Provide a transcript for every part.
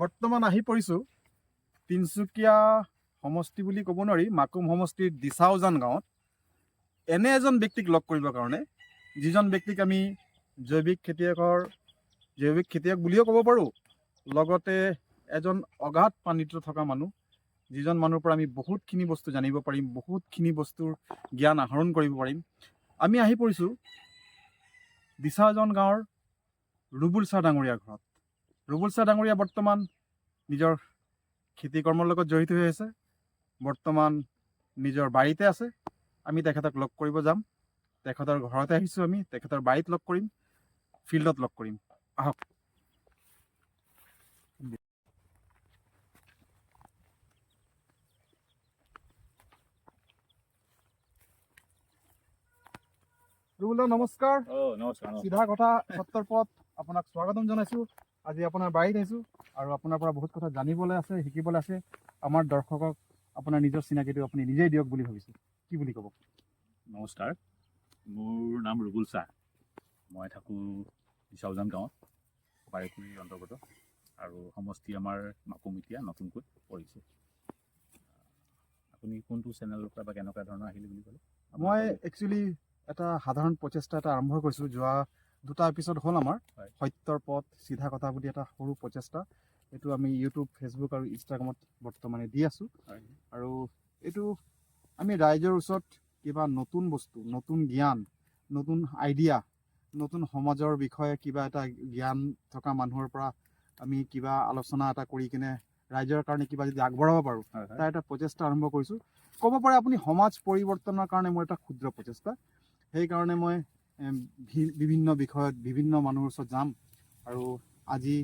বৰ্তমান আহি পৰিছোঁ তিনিচুকীয়া সমষ্টি বুলি ক'ব নোৱাৰি, মাকুম সমষ্টিৰ দিচাউজান গাঁৱত এনে এজন ব্যক্তিক লগ কৰিবৰ কাৰণে, যিজন ব্যক্তিক আমি জৈৱিক খেতিয়ক বুলিও ক'ব পাৰোঁ, লগতে এজন অগাধ পাণ্ডিত্য থকা মানুহ, যিজন মানুহৰ পৰা আমি বহুতখিনি বস্তু জানিব পাৰিম, বহুতখিনি বস্তুৰ জ্ঞান আহৰণ কৰিব পাৰিম। আমি আহি পৰিছোঁ দিচাউজান গাঁৱৰ ৰুবুল চাহ ডাঙৰীয়াৰ ঘৰত। ৰুবুল চাহ ডাঙৰীয়া বৰ্তমান নিজৰ খেতি কৰ্মৰ লগত জড়িত হৈ আছে, বৰ্তমান নিজৰ বাৰীতে আছে। আমি তেখেতক লগ কৰিব যাম, তেখেতৰ ঘৰতে আহিছোঁ, আমি তেখেতৰ বাৰীত লগ কৰিম, ফিল্ডত লগ কৰিম। আহক। ৰুবুল দা নমস্কাৰ। নমস্কাৰ। চিধা কথা সত্তৰ পথ আপোনাক স্বাগতম জনাইছোঁ। আজি আপোনাৰ বাৰীত আহিছোঁ আৰু আপোনাৰ পৰা বহুত কথা জানিবলৈ আছে, শিকিবলৈ আছে। আমাৰ দৰ্শকক আপোনাৰ নিজৰ চিনাকিটো আপুনি নিজেই দিয়ক বুলি ভাবিছোঁ। কি বুলি ক'ব? নমস্কাৰ, মোৰ নাম ৰুবুল চাহ। মই থাকোঁ দিচাউজান গাঁৱত, বাৰীকুৰিৰ অন্তৰ্গত, আৰু সমষ্টি আমাৰ মাকুমিতিয়া নতুনকৈ পৰিছে। আপুনি কোনটো চেনেলৰ পৰা বা কেনেকুৱা ধৰণৰ আহিলে বুলি ক'লে? মই একচুৱেলি এটা সাধাৰণ প্ৰচেষ্টা এটা আৰম্ভ কৰিছোঁ। যোৱা দুটা এপিছড হ'ল আমাৰ সত্যৰ পথ চিধা কথা বুলি এটা সৰু প্ৰচেষ্টা। এইটো আমি ইউটিউব, ফেচবুক আৰু ইনষ্টাগ্ৰামত বৰ্তমানে দি আছোঁ। আৰু এইটো আমি ৰাইজৰ ওচৰত কিবা নতুন বস্তু, নতুন জ্ঞান, নতুন আইডিয়া, নতুন সমাজৰ বিষয়ে কিবা এটা জ্ঞান থকা মানুহৰ পৰা আমি কিবা আলোচনা এটা কৰি কিনে ৰাইজৰ কাৰণে কিবা যদি আগবঢ়াব পাৰোঁ, তাৰ এটা প্ৰচেষ্টা আৰম্ভ কৰিছোঁ। ক'ব পাৰে আপুনি সমাজ পৰিৱৰ্তনৰ কাৰণে মোৰ এটা ক্ষুদ্ৰ প্ৰচেষ্টা। সেইকাৰণে মই বিভিন্ন বিষয়ত বিভিন্ন মানুহৰ ওচৰত যাম। আৰু আজি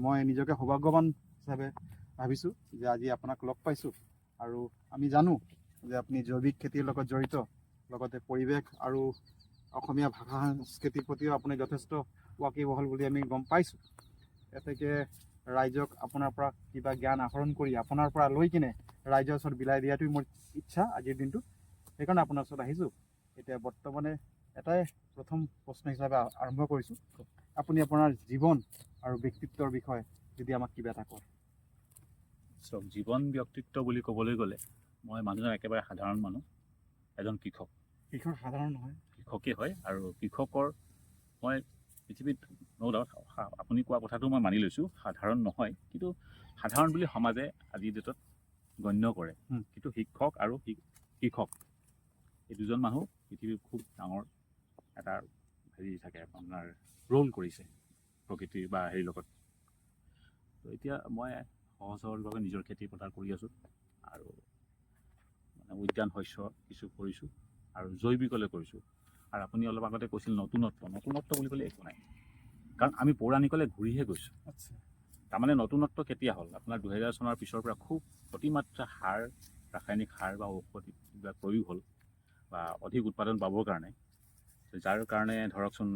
মই নিজকে সৌভাগ্যৱান হিচাপে ভাবিছোঁ যে আজি আপোনাক লগ পাইছোঁ। আৰু আমি জানো যে আপুনি জৈৱিক খেতিৰ লগত জড়িত, লগতে পৰিৱেশ আৰু অসমীয়া ভাষা সংস্কৃতিৰ প্ৰতিও আপুনি যথেষ্ট ৱাকিবহাল বুলি আমি গম পাইছোঁ। গতিকে ৰাইজক আপোনাৰ পৰা কিবা জ্ঞান আহৰণ কৰি আপোনাৰ পৰা লৈ কিনে ৰাইজৰ ওচৰত বিলাই দিয়াটোৱে মোৰ ইচ্ছা আজিৰ দিনটো। সেইকাৰণে আপোনাৰ ওচৰত আহিছোঁ। এতিয়া বৰ্তমানে এটাই প্ৰথম প্ৰশ্ন হিচাপে আৰম্ভ কৰিছোঁ, আপুনি আপোনাৰ জীৱন আৰু ব্যক্তিত্বৰ বিষয়ে যদি আমাক কিবা এটা কয়। চাওক, জীৱন ব্যক্তিত্ব বুলি ক'বলৈ গ'লে মই মানুহজন একেবাৰে সাধাৰণ মানুহ, এজন কৃষক। কৃষক সাধাৰণ নহয়, কৃষকেই হয়। আৰু কৃষকৰ মই পৃথিৱীত ন' ডাউট আপুনি কোৱা কথাটো মই মানি লৈছোঁ, সাধাৰণ নহয়, কিন্তু সাধাৰণ বুলি সমাজে আজিৰ ডেটত গণ্য কৰে। কিন্তু শিক্ষক আৰু কৃষক এই দুজন মানুহ পৃথিৱীৰ খুব ডাঙৰ এটা থাকে, আপোনাৰ ৰোল কৰিছে প্ৰকৃতিৰ বা হেৰিৰ লগত। তো এতিয়া মই সহজ সৰলভাৱে নিজৰ খেতি পথাৰ কৰি আছোঁ, আৰু মানে উদ্যান শস্য কিছু কৰিছোঁ, আৰু জৈৱিকলৈ কৰিছোঁ। আৰু আপুনি অলপ আগতে কৈছিল নতুনত্ব বুলি ক'লে একো নাই, কাৰণ আমি পৌৰাণিকলৈ ঘূৰিহে গৈছোঁ। তাৰমানে নতুনত্ব কেতিয়া হ'ল? আপোনাৰ 2000 চনৰ পিছৰ পৰা খুব অতিমাত্ৰা সাৰ, ৰাসায়নিক সাৰ বা ঔষধ এইবিলাক প্ৰয়োগ হ'ল, বা অধিক উৎপাদন পাবৰ কাৰণে, যাৰ কাৰণে ধৰকচোন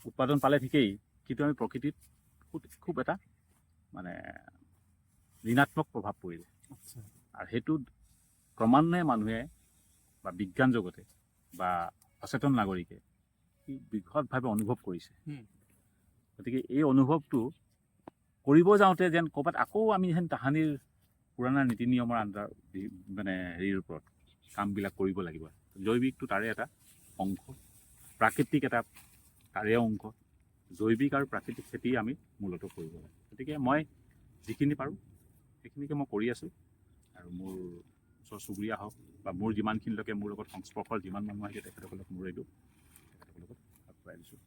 উৎপাদন পালে ঠিকেই, কিন্তু আমি প্ৰকৃতিত খুব এটা মানে ঋণাত্মক প্ৰভাৱ পৰিলে। আৰু সেইটো ক্ৰমান্বয়ে মানুহে বা বিজ্ঞান জগতে বা সচেতন নাগৰিকে বৃহৎভাৱে অনুভৱ কৰিছে। গতিকে এই অনুভৱটো কৰিব যাওঁতে যেন ক'ৰবাত আকৌ আমি যেন তাহানিৰ পুৰণা নীতি নিয়মৰ আণ্ডাৰ মানে হেৰিৰ ওপৰত কামবিলাক কৰিব লাগিব। জৈৱিকটো তাৰে এটা অংশ, প্ৰাকৃতিক এটা তাৰে অংশ। জৈৱিক আৰু প্ৰাকৃতিক খেতি আমি মূলতঃ কৰিব লাগে। গতিকে মই যিখিনি পাৰোঁ সেইখিনিকে মই কৰি আছোঁ। আৰু মোৰ ওচৰ চুবুৰীয়া হওক বা মোৰ যিমানখিনিলৈকে মোৰ লগত সংস্পৰ্শৰ যিমান মানুহ আহিছে তেখেতসকলক মোৰ এইটো তেখেতসকলৰ লগত আগবঢ়াই দিছোঁ।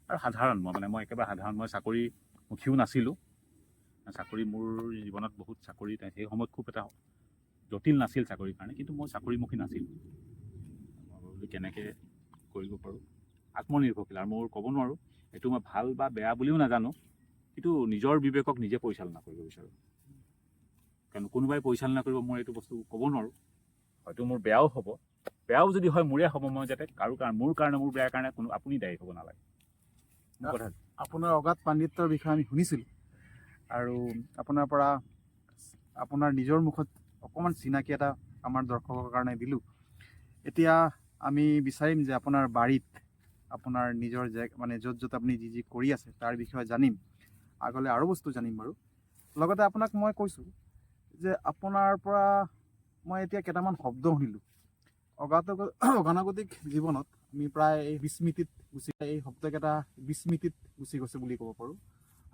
আৰু সাধাৰণ মই একেবাৰে সাধাৰণ, মই চাকৰিমুখীও নাছিলোঁ। চাকৰি মোৰ জীৱনত বহুত চাকৰি সেই সময়ত খুব এটা জটিল নাছিল চাকৰিৰ কাৰণে, কিন্তু মই চাকৰিমুখী নাছিলোঁ। মই ভাবিলোঁ কেনেকৈ কৰিব পাৰোঁ, আত্মনিৰ্ভৰশীল। আৰু মই ক'ব নোৱাৰোঁ এইটো মই ভাল বা বেয়া বুলিও নাজানো, কিন্তু নিজৰ বিবেকক নিজে পৰিচালনা কৰিব বিচাৰোঁ। কাৰণ কোনোবাই পৰিচালনা কৰিব মই এইটো বস্তু ক'ব নোৱাৰোঁ। হয়তো মোৰ বেয়াও হ'ব, বেয়াও যদি হয় মোৰে হ'ব। মই যাতে মোৰ কাৰণে মোৰ বেয়াৰ কাৰণে আপুনি দায়ী হ'ব নালাগে। আপোনাৰ অগাধ পাণ্ডিত্যৰ বিষয়ে আমি শুনিছিলোঁ, আৰু আপোনাৰ পৰা আপোনাৰ নিজৰ মুখত অকণমান চিনাকি এটা আমাৰ দৰ্শকৰ কাৰণে দিলোঁ। এতিয়া আমি বিচাৰিম যে আপোনাৰ বাৰীত আপোনাৰ নিজৰ মানে য'ত য'ত আপুনি যি কৰি আছে তাৰ বিষয়ে জানিম। আগলৈ আৰু বস্তু জানিম বাৰু। লগতে আপোনাক মই কৈছোঁ যে আপোনাৰ পৰা মই এতিয়া কেইটামান শব্দ শুনিলোঁ। অগতানুগতিক জীৱনত আমি প্ৰায় এই বিস্মৃতিত এই শব্দকেইটা বিস্মৃতিত গুচি গৈছে বুলি ক'ব পাৰোঁ।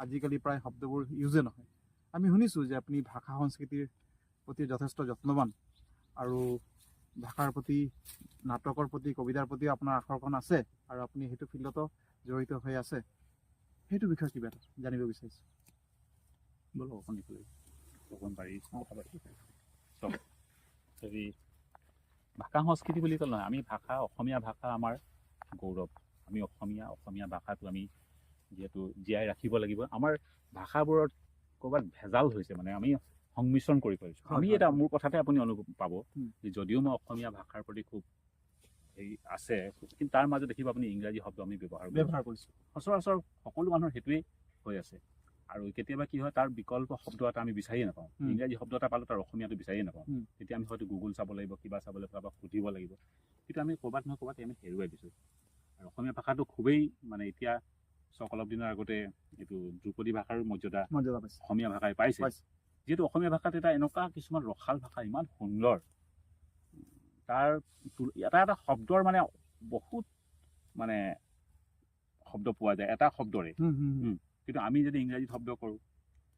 আজিকালি প্ৰায় শব্দবোৰ ইউজে নহয়। আমি শুনিছোঁ যে আপুনি ভাষা সংস্কৃতিৰ প্ৰতি যথেষ্ট যত্নৱান আৰু ভাষাৰ প্ৰতি, নাটকৰ প্ৰতি, কবিতাৰ প্ৰতিও আপোনাৰ আকৰ্ষণ আছে আৰু আপুনি সেইটো ফিল্ডতো জড়িত হৈ আছে। সেইটো বিষয়ে কিবা এটা জানিব বিচাৰিছোঁ। ব'লক অকণ নিকলে অকণ পাৰি কথা পাতিব পাৰি। চব হেৰি ভাষা সংস্কৃতি বুলি ক'লে নহয়, আমি ভাষা, অসমীয়া ভাষা আমাৰ গৌৰৱ। আমি অসমীয়া ভাষাটো আমি যিহেতু জীয়াই ৰাখিব লাগিব। আমাৰ ভাষাবোৰত ক'ৰবাত ভেজাল হৈছে, মানে আমি সংমিশ্ৰণ কৰি পাৰিছোঁ। আমি এটা মোৰ কথাতে আপুনি অনুভৱ পাব যে যদিও মই অসমীয়া ভাষাৰ প্ৰতি খুব হেৰি আছে, কিন্তু তাৰ মাজত দেখিব আপুনি ইংৰাজী শব্দ আমি ব্যৱহাৰ কৰিছোঁ। সচৰাচৰ সকলো মানুহৰ সেইটোৱেই হৈ আছে। আৰু কেতিয়াবা কি হয়, তাৰ বিকল্প শব্দ এটা আমি বিচাৰিয়ে নাপাওঁ। ইংৰাজী শব্দ এটা পালে তাৰ অসমীয়াটো বিচাৰিয়ে নাপাওঁ। তেতিয়া আমি হয়তো গুগল চাব লাগিব, কিবা চাব লাগিব, কাৰোবাক সুধিব লাগিব। কিন্তু আমি ক'ৰবাত নহয় ক'ৰবাত আমি হেৰুৱাই দিছোঁ। আৰু অসমীয়া ভাষাটো খুবেই মানে এতিয়া অলপ দিনৰ আগতে এইটো ধ্ৰুপদী ভাষাৰ মৰ্যাদা অসমীয়া ভাষাই পাইছে। যিহেতু অসমীয়া ভাষাত এটা এনেকুৱা কিছুমান ৰসাল ভাষা, ইমান সুন্দৰ, তাৰ এটা শব্দৰ মানে বহুত মানে শব্দ পোৱা যায় এটা শব্দৰে। কিন্তু আমি যদি ইংৰাজীত শব্দ কৰোঁ,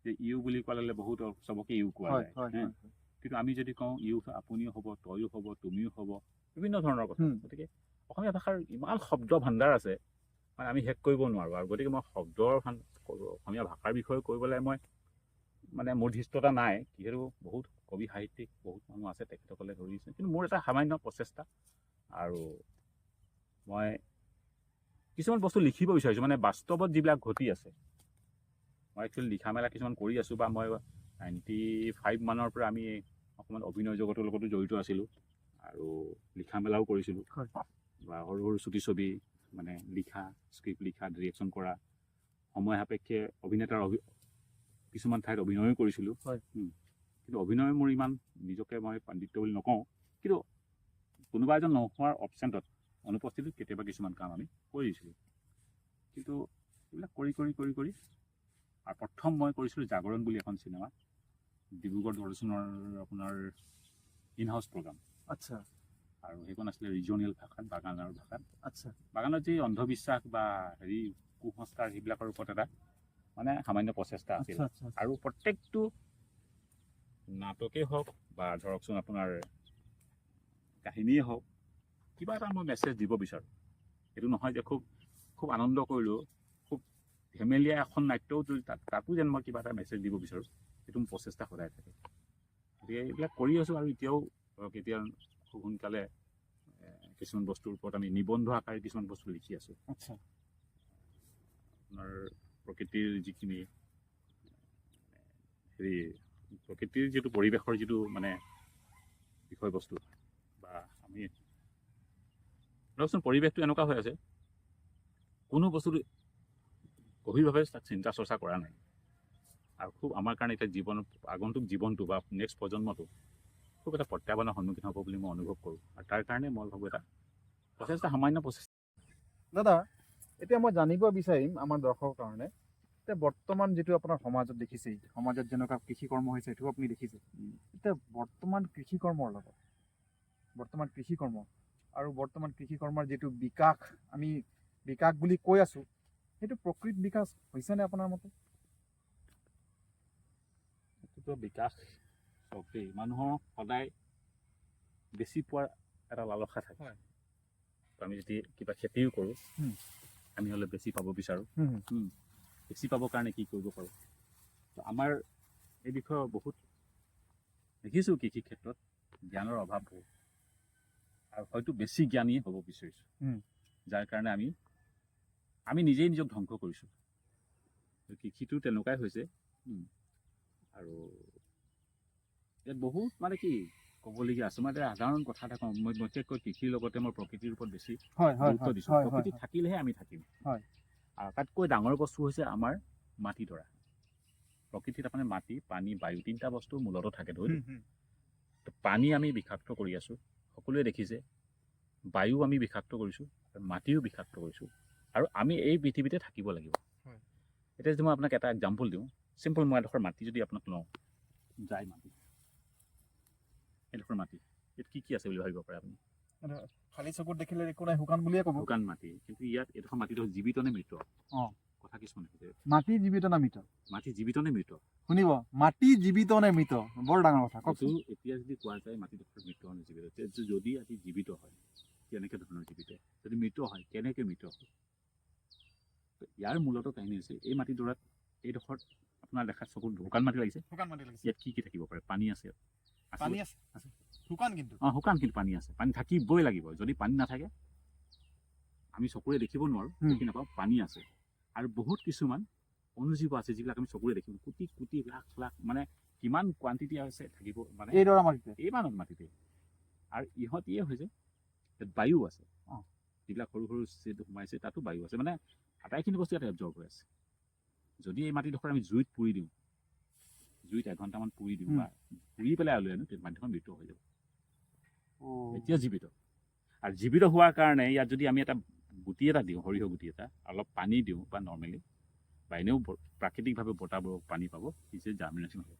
যে ইউ বুলি ক'লে বহুত চবকে ইউ কোৱা যায়। কিন্তু আমি যদি কওঁ ইউ, আপুনিও হ'ব, তয়ো হ'ব, তুমিও হ'ব, বিভিন্ন ধৰণৰ কথা। গতিকে অসমীয়া ভাষাৰ ইমান শব্দ ভাণ্ডাৰ আছে, মানে আমি শেষ কৰিব নোৱাৰোঁ। আৰু গতিকে মই অসমীয়া ভাষাৰ বিষয়ে কৰিবলৈ মই মানে মোৰ ধৃষ্টতা নাই, যিহেতু বহুত কবি সাহিত্যিক বহুত মানুহ আছে, তেখেতসকলে ধৰিছে। কিন্তু মোৰ এটা সামান্য প্ৰচেষ্টা, আৰু মই কিছুমান বস্তু লিখিব বিচাৰিছোঁ, মানে বাস্তৱত যিবিলাক ঘটি আছে। মই একচুৱেলি লিখা মেলা কিছুমান কৰি আছোঁ, বা মই 95 মানৰ পৰা আমি অকণমান অভিনয় জগতৰ লগতো জড়িত আছিলোঁ, আৰু লিখা মেলাও কৰিছিলোঁ। বা সৰু সৰু চুটি ছবি মানে লিখা, স্ক্ৰিপ্ট লিখা, ডিৰেকশ্যন কৰা, সময় সাপেক্ষে অভিনেতাৰ কিছুমান ঠাইত অভিনয়ো কৰিছিলোঁ। কিন্তু অভিনয় মোৰ ইমান নিজকে মই পাণ্ডিত্য বুলি নকওঁ, কিন্তু কোনোবা এজন নোহোৱাৰ অপচেণ্টত, অনুপস্থিতিত কেতিয়াবা কিছুমান কাম আমি কৰিছিলোঁ। কিন্তু এইবিলাক কৰি আৰু প্ৰথম মই কৰিছিলোঁ জাগৰণ বুলি এখন চিনেমা, ডিব্ৰুগড় দূৰদৰ্শনৰ আপোনাৰ ইন হাউচ প্ৰগ্ৰাম। আচ্ছা। আৰু সেইখন আছিলে ৰিজনেল ভাষাত, বাগানৰ ভাষাত। আচ্ছা। বাগানত যি অন্ধবিশ্বাস বা হেৰি কুসংস্কাৰ সেইবিলাকৰ ওপৰত এটা মানে সামান্য প্ৰচেষ্টা আছিল। আৰু প্ৰত্যেকটো নাটকেই হওক বা ধৰকচোন আপোনাৰ কাহিনীয়ে হওক, কিবা এটা মই মেছেজ দিব বিচাৰোঁ। এইটো নহয় যে খুব আনন্দ কৰিলোঁ, খুব ধেমেলীয়া এখন নাট্যও যদি তাতো যেন মই কিবা এটা মেছেজ দিব বিচাৰোঁ, সেইটো মোৰ প্ৰচেষ্টা সদায় থাকে। গতিকে এইবিলাক কৰি আছোঁ। আৰু এতিয়াও ধৰক এতিয়া খুব সোনকালে কিছুমান বস্তুৰ ওপৰত আমি নিবন্ধ আকাৰে কিছুমান বস্তু লিখি আছোঁ। আচ্ছা। আপোনাৰ প্ৰকৃতিৰ যিখিনি হেৰি, প্ৰকৃতিৰ যিটো পৰিৱেশৰ যিটো মানে বিষয়বস্তু, বা আমি ধৰকচোন পৰিৱেশটো এনেকুৱা হৈ আছে, কোনো বস্তুটো গভীৰভাৱে তাক চিন্তা চৰ্চা কৰা নাই। আৰু খুব আমাৰ কাৰণে এতিয়া আগন্তুক জীৱনটো বা নেক্সট প্ৰজন্মটো খুব এটা প্ৰত্যাহ্বানৰ সন্মুখীন হ'ব বুলি মই অনুভৱ কৰোঁ। আৰু তাৰ কাৰণে মই ভাবোঁ এটা সামান্য প্ৰচেষ্টা। দাদা, এতিয়া মই জানিব বিচাৰিম আমাৰ দৰ্শকৰ কাৰণে, এতিয়া বৰ্তমান যিটো আপোনাৰ সমাজত দেখিছে, সমাজত যেনেকুৱা কৃষি কৰ্ম হৈছে সেইটোও আপুনি দেখিছে। এতিয়া বৰ্তমান কৃষি কৰ্মৰ আৰু বৰ্তমান কৃষি কৰ্মৰ যিটো বিকাশ, আমি বিকাশ বুলি কৈ আছোঁ, সেইটো প্ৰকৃত বিকাশ হৈছেনে আপোনাৰ মতে? এইটোতো বিকাশ চবেই মানুহৰ সদায় বেছি পোৱাৰ এটা লালসা থাকে। আমি যদি কিবা খেতিও কৰোঁ, আমি হ'লে বেছি পাব বিচাৰোঁ। বেছি পাবৰ কাৰণে কি কৰিব পাৰোঁ? আমাৰ এই বিষয়ে বহুত দেখিছোঁ, কৃষি ক্ষেত্ৰত জ্ঞানৰ অভাৱ বহুত, আৰু হয়তো বেছি জ্ঞানীয়ে হ'ব বিচাৰিছোঁ, যাৰ কাৰণে আমি নিজেই নিজক ধ্বংস কৰিছোঁ। কৃষিটো তেনেকুৱাই হৈছে। আৰু ইয়াত বহুত মানে কি ক'বলগীয়া আছে। মই সাধাৰণ কথা এটা কওঁ, মই বিশেষকৈ কৃষিৰ লগতে মই প্ৰকৃতিৰ ওপৰত বেছি গুৰুত্ব দিছোঁ। প্ৰকৃতি থাকিলেহে আমি থাকিম। আৰু আটাইতকৈ ডাঙৰ বস্তু হৈছে আমাৰ মাটিডৰা। প্ৰকৃতিত আপোনাৰ মাটি, পানী, বায়ু, তিনিটা বস্তু মূলতঃ থাকে। পানী আমি বিষাক্ত কৰি আছোঁ, সকলোৱে দেখিছে। বায়ু আমি বিষাক্ত কৰিছোঁ, মাটিও বিষাক্ত কৰিছোঁ, আৰু আমি এই পৃথিৱীতে থাকিব লাগিব। এতিয়া যদি মই আপোনাক এটা এক্সাম্পল দিওঁ, চিম্পল মই এডোখৰ মাটি যদি আপোনাক লওঁ, ড্ৰাই মাটি, এডোখৰ মাটি ইয়াত কি আছে বুলি ভাবিব পাৰে আপুনি? খালি চকুত দেখিলে একো নাই, শুকান বুলিয়ে ক'ব। শুকান মাটি, কিন্তু ইয়াত এডোখৰ মাটিটো জীৱিত নে মৃত? কথা কিছুমান হৈছে। মাটি জীৱিত নে মৃত? মাটি জীৱিত নে মৃত? শুনিব, মাটি জীৱিত নে মৃত, বৰ ডাঙৰ কথা। কওকচোন। এতিয়া যদি কোৱা যায় মাটিডোখৰ মৃত নে জীৱিত, যদি আজি জীৱিত হয় কেনেকৈ ধৰণৰ জীৱিত, যদি মৃত হয় কেনেকৈ মৃত হয়? ইয়াৰ মূলত কাহিনী হৈছে এই মাটিডৰাত, এইডোখৰত আপোনাৰ দেখা চকুত শুকান মাটি লাগিছে। শুকান মাটি লাগিছে। ইয়াত কি থাকিব পাৰে? পানী আছে। পানী আছে, শুকান কিন্তু। শুকান কিন্তু পানী আছে। পানী থাকিবই লাগিব। যদি পানী নাথাকে আমি চকুৰে দেখিব নোৱাৰোঁ, দেখি নাপাওঁ। পানী আছে আৰু বহুত কিছুমান অনুজীৱ আছে যিবিলাক আমি চকুৰে দেখিম। কোটি কোটি লাখ লাখ, মানে কিমান কোৱান্টিটি আছে থাকিব, মানে এইডৰা মাটিতে, এইমানত মাটিতে। আৰু ইহঁতিয়ে হৈছে বায়ু আছে, যিবিলাক সৰু সৰু চিড সোমাইছে তাতো বায়ু আছে, মানে আটাইখিনি বস্তু ইয়াতে এবজৰ্ব হৈ আছে। যদি এই মাটিডোখৰ আমি জুইত পুৰি দিওঁ, জুইত এঘণ্টামান পুৰি দিওঁ বা পুৰি পেলাই আলৈ আনো, তেতিয়া মাটিখন মৃত হৈ যাব। এতিয়া জীৱিত। আৰু জীৱিত হোৱাৰ কাৰণে ইয়াত যদি আমি এটা গুটি এটা দিওঁ, সৰিয়হ গুটি এটা, অলপ পানী দিওঁ বা নৰ্মেলি বা এনেও প্ৰাকৃতিকভাৱে বতাহ পানী পাব, নিজে জাৰ্মিনেশ্যন হ'ব।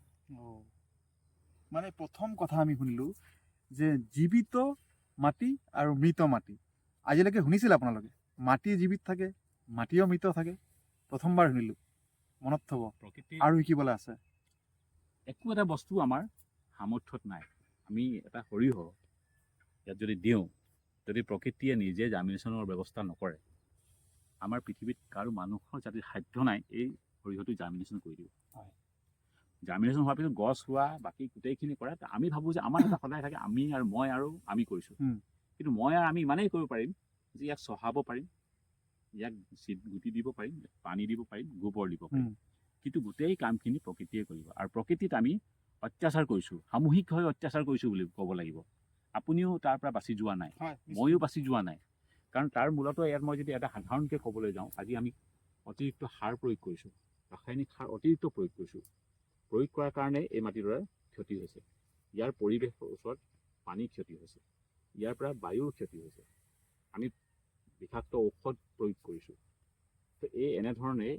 মানে প্ৰথম কথা আমি শুনিলো যে জীৱিত মাটি আৰু মৃত মাটি। আজিলৈকে শুনিছিল আপোনালোকে মাটি জীৱিত থাকে, মাটিও মৃত থাকে? প্ৰথমবাৰ শুনিলো, মনত থব। প্ৰকৃতি আৰু শিকিবলৈ আছে। একো এটা বস্তু আমাৰ সামৰ্থ্যত নাই। আমি এটা সৰিয়হ ইয়াত যদি দিওঁ, যদি প্ৰকৃতিয়ে নিজে জাৰ্মিনেশ্যনৰ ব্যৱস্থা নকৰে, আমাৰ পৃথিৱীত কাৰো মানুহৰ যাতে সাধ্য নাই এই সৰিয়হটো জাৰ্মিনেশ্যন কৰি দিব। জাৰ্মিনেশ্যন হোৱাৰ পিছত গছ ৰোৱা, বাকী গোটেইখিনি কৰে। আমি ভাবোঁ যে আমাৰ এটা সদায় থাকে আমি আৰু মই আৰু আমি কৰিছোঁ। কিন্তু মই আৰু আমি ইমানেই কৰিব পাৰিম যে ইয়াক চহাব পাৰিম, ইয়াক গুটি দিব পাৰিম, পানী দিব পাৰিম, গোবৰ দিব পাৰিম, কিন্তু গোটেই কামখিনি প্ৰকৃতিয়ে কৰিব। আৰু প্ৰকৃতিত আমি অত্যাচাৰ কৰিছোঁ, সামূহিকভাৱে অত্যাচাৰ কৰিছোঁ বুলি ক'ব লাগিব। আপুনিও তাৰ পৰা বাচি যোৱা নাই, ময়ো বাচি যোৱা নাই। কাৰণ তাৰ মূলতো ইয়াত মই যদি এটা সাধাৰণকৈ ক'বলৈ যাওঁ, আজি আমি অতিৰিক্ত সাৰ প্ৰয়োগ কৰিছোঁ, ৰাসায়নিক সাৰ অতিৰিক্ত প্ৰয়োগ কৰিছোঁ। প্ৰয়োগ কৰাৰ কাৰণে এই মাটিডৰাৰ ক্ষতি হৈছে, ইয়াৰ পৰিৱেশৰ ওচৰত পানীৰ ক্ষতি হৈছে, ইয়াৰ পৰা বায়ুৰ ক্ষতি হৈছে, আমি বিষাক্ত ঔষধ প্ৰয়োগ কৰিছোঁ। তো এই এনেধৰণে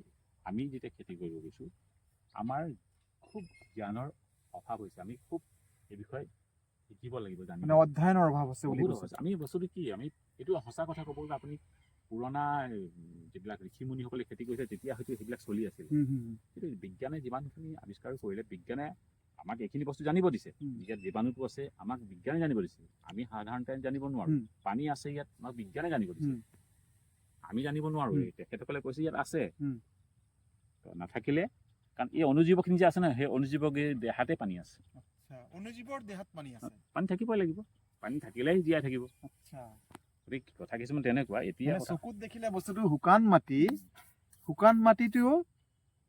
আমি যেতিয়া খেতি কৰিব গৈছোঁ, আমাৰ খুব জ্ঞানৰ অভাৱ হৈছে। আমি খুব এই বিষয়ে শিকিব লাগিব, জানিব। মানে অধ্যয়নৰ অভাৱ আছে বুলি কৈছে। আমি বস্তুটো কি, আমি এইটো সঁচা কথা ক'ব গ'লে আপুনি পুৰণা যিবিলাক ঋষিমুনিসকলে খেতি কৰিছে তেতিয়া হয়তো সেইবিলাক চলি আছিল। কিন্তু বিজ্ঞানে যিমানখিনি আৱিষ্কাৰ কৰিলে, বিজ্ঞানে আমাক এইখিনি বস্তু জানিব দিছে। ইয়াত জীৱাণুটো আছে, আমাক বিজ্ঞানে জানিব দিছে। আমি সাধাৰণতে জানিব নোৱাৰোঁ। পানী আছে ইয়াত, আমাক বিজ্ঞানে জানিব দিছে। আমি জানিব নোৱাৰোঁ। তেখেতসকলে কৈছে ইয়াত আছে, নাথাকিলে, কাৰণ এই অনুজীৱখিনি যে আছে ন, সেই অনুজীৱৰ দেহাতে পানী আছে। অনুজীৱৰ দেহাত পানী আছে, পানী থাকিবই লাগিব, পানী থাকিলেহে জীয়াই থাকিব। গতিকে কথা কিছুমান তেনেকুৱা। এতিয়া চকুত দেখিলে বস্তুটো শুকান মাটি, শুকান মাটিটো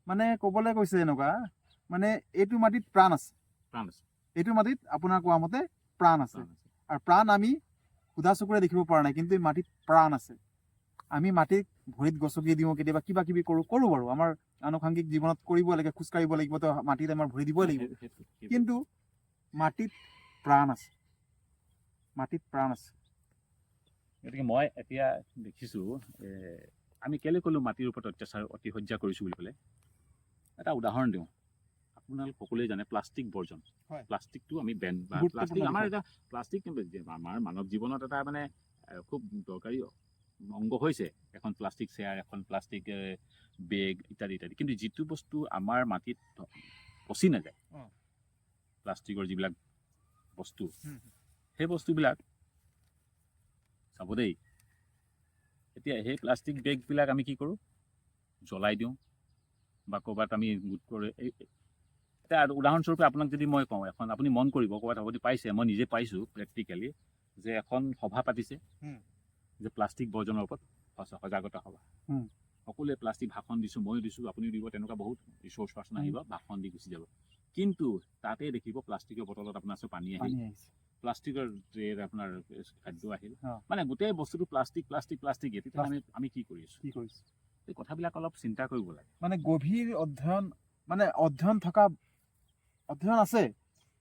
মানে ক'বলৈ কৈছে এনেকুৱা, মানে এইটো মাটিত প্ৰাণ আছে, প্ৰাণ আছে। এইটো মাটিত আপোনাৰ কোৱা মতে প্ৰাণ আছে। আৰু প্ৰাণ আমি সুধা চকুৰে দেখিব পৰা নাই, কিন্তু এই মাটিত প্ৰাণ আছে। আমি মাটিক ভৰিত গছকি দিওঁ, কেতিয়াবা কিবা কিবি কৰোঁ বাৰু, আমাৰ আনুষংগিক জীৱনত কৰিব লাগে, খোজকাঢ়িব লাগিব, তো মাটিত আমাৰ ভৰি দিবই লাগিব। কিন্তু মাটিত প্ৰাণ আছে, মাটিত প্ৰাণ আছে। গতিকে মই এতিয়া দেখিছোঁ, আমি কেলৈ ক'লোঁ মাটিৰ ওপৰত অত্যাচাৰ অতিশয্যা কৰিছোঁ বুলি পেলাই। এটা উদাহৰণ দিওঁ। আপোনালোক সকলোৱে জানে প্লাষ্টিক বৰ্জন। প্লাষ্টিকটো আমি বেন বা প্লাষ্টিক আমাৰ এটা প্লাষ্টিক আমাৰ মানৱ জীৱনত এটা মানে খুব দৰকাৰী অংগ হৈছে। এখন প্লাষ্টিক চেয়াৰ, এখন প্লাষ্টিক বেগ ইত্যাদি ইত্যাদি। কিন্তু যিটো বস্তু আমাৰ মাটিত পচি নাযায়, প্লাষ্টিকৰ যিবিলাক বস্তু, সেই বস্তুবিলাক চাব দেই। এতিয়া সেই প্লাষ্টিক বেগবিলাক আমি কি কৰোঁ, জ্বলাই দিওঁ বা ক'ৰবাত আমি গোট কৰি। এতিয়া উদাহৰণস্বৰূপে আপোনাক যদি মই কওঁ, এখন আপুনি মন কৰিব, ক'ৰবাত আপুনি পাইছে, মই নিজে পাইছোঁ প্ৰেক্টিকেলি, যে এখন সভা পাতিছে যে প্লাষ্টিক বৰ্জনৰ ওপৰত সজাগতা সভা। সকলোৱে প্লাষ্টিক ভাষণ দিছোঁ, ময়ো দিছোঁ, আপুনিও দিব, তেনেকুৱা বহুত ৰিচোৰ্চ পাৰ্চন আহিব, ভাষণ দি গুচি যাব। কিন্তু তাতে দেখিব প্লাষ্টিকৰ বটলত আপোনাৰ পানী আহিল, প্লাষ্টিকৰ ট্ৰেত আপোনাৰ খাদ্য আহিল, মানে গোটেই বস্তুটো প্লাষ্টিক প্লাষ্টিক প্লাষ্টিক। তেতিয়া আমি কি কৰিছোঁ, এই কথাবিলাক অলপ চিন্তা কৰিব লাগে। মানে গভীৰ অধ্যয়ন, মানে অধ্যয়ন আছে,